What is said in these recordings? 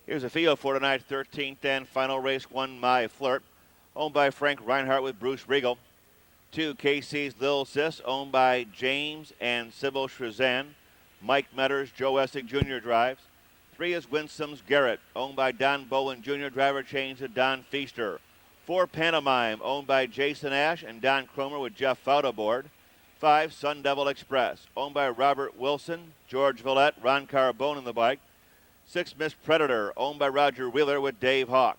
Here's a field for tonight's 13th and final race, 1 My Flirt, owned by Frank Reinhardt with Bruce Regal. 2 KC's Lil Sis, owned by James and Sybil Shrazan. Mike Metters, Joe Essig Jr. drives. 3 is Winsome's Garrett, owned by Don Bowen Jr. Driver change to Don Feaster. 4 Pantomime, owned by Jason Ash and Don Cromer with Jeff Fout aboard. 5 Sun Devil Express, owned by Robert Wilson, George Villette, Ron Carbone in the bike. 6 Miss Predator, owned by Roger Wheeler with Dave Hawk.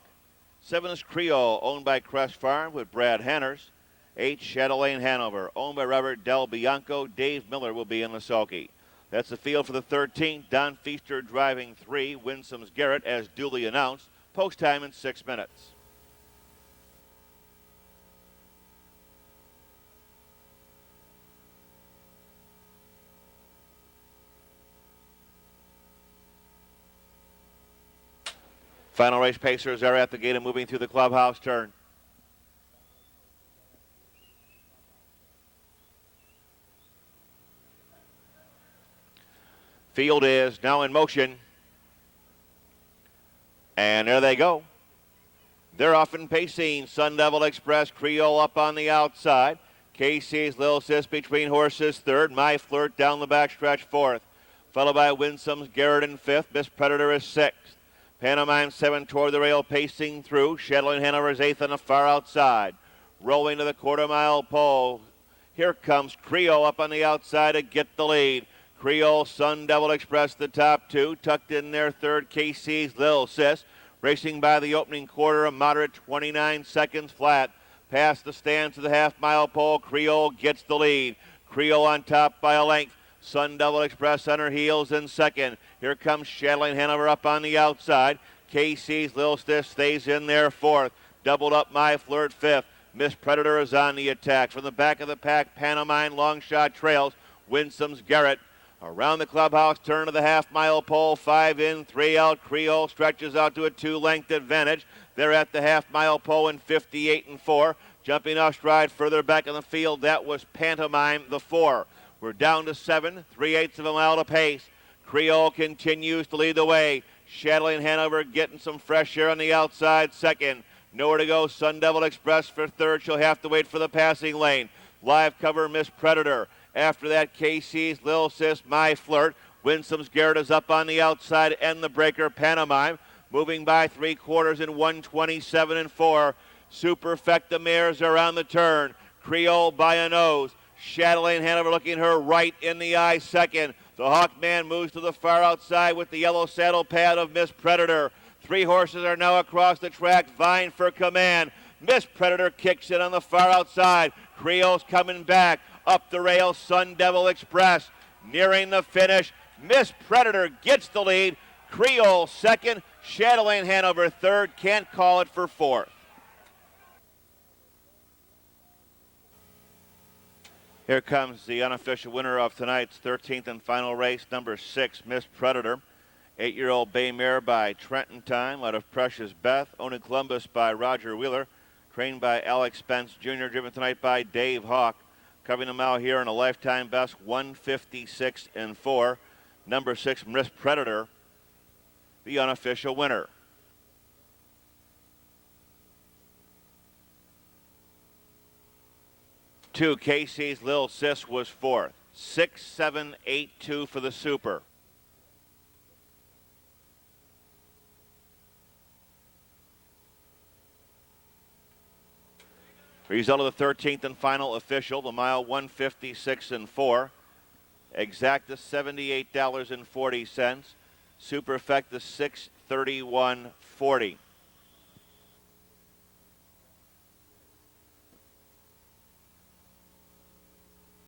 7 is Creole, owned by Crest Farm with Brad Hanners. 8 Shadow Lane Hanover, owned by Robert Del Bianco. Dave Miller will be in the sulky. That's the field for the 13th. Don Feaster driving 3. Winsome's Garrett as duly announced. Post time in 6 minutes. Final race pacers are at the gate and moving through the clubhouse turn. Field is now in motion. And there they go. They're off and pacing. Sun Devil Express, Creole up on the outside. KC's Lil Sis between horses third. My Flirt down the backstretch fourth. Followed by Winsome's Garrett in fifth. Miss Predator is sixth. Pantomime 7 toward the rail, pacing through. Shadowing Hanover is eighth on the far outside. Rolling to the quarter-mile pole. Here comes Creole up on the outside to get the lead. Creole, Sun Devil Express, the top 2. Tucked in there third, KC's Lil Sis. Racing by the opening quarter, a moderate 29 seconds flat. Past the stands to the half-mile pole, Creole gets the lead. Creole on top by a length. Sun Devil Express on her heels in second. Here comes Shadowing Hanover up on the outside. KC's Lil Sis stays in there fourth. Doubled up My Flirt fifth. Miss Predator is on the attack. From the back of the pack, Pantomime long shot trails. Winsome's Garrett. Around the clubhouse turn to the half-mile pole. 5 in, 3 out. Creole stretches out to a 2-length advantage. They're at the half-mile pole in 58 and 4. Jumping off stride further back in the field, that was Pantomime, the 4. We're down to 7, 3/8 of a mile to pace. Creole continues to lead the way. Shadowing Hanover getting some fresh air on the outside second. Nowhere to go, Sun Devil Express for third. She'll have to wait for the passing lane. Live cover, Miss Predator. After that, KC's Lil Sis, My Flirt. Winsome's Garrett is up on the outside and the breaker, Pantomime. Moving by 3/4 in 1:27 and 4. Superfecta mares around the turn. Creole by a nose. Shadowing Hanover looking her right in the eye second. The Hawkman moves to the far outside with the yellow saddle pad of Miss Predator. 3 horses are now across the track, vying for command. Miss Predator kicks it on the far outside. Creole's coming back. Up the rail, Sun Devil Express. Nearing the finish. Miss Predator gets the lead. Creole second. Shadowing Hanover third. Can't call it for fourth. Here comes the unofficial winner of tonight's 13th and final race, number 6, Miss Predator. 8-year-old bay mare by Trenton Time out of Precious Beth. Owned in Columbus by Roger Wheeler. Trained by Alex Spence Jr. Driven tonight by Dave Hawk. Covering them out here in a lifetime best 156 and 4. Number 6, Miss Predator, the unofficial winner. Two, KC's Lil Sis was fourth. 6-7-8-2 for the Super. Result of the 13th and final official, the mile 156 and 4. Exacta $78.40. Superfecta $631.40.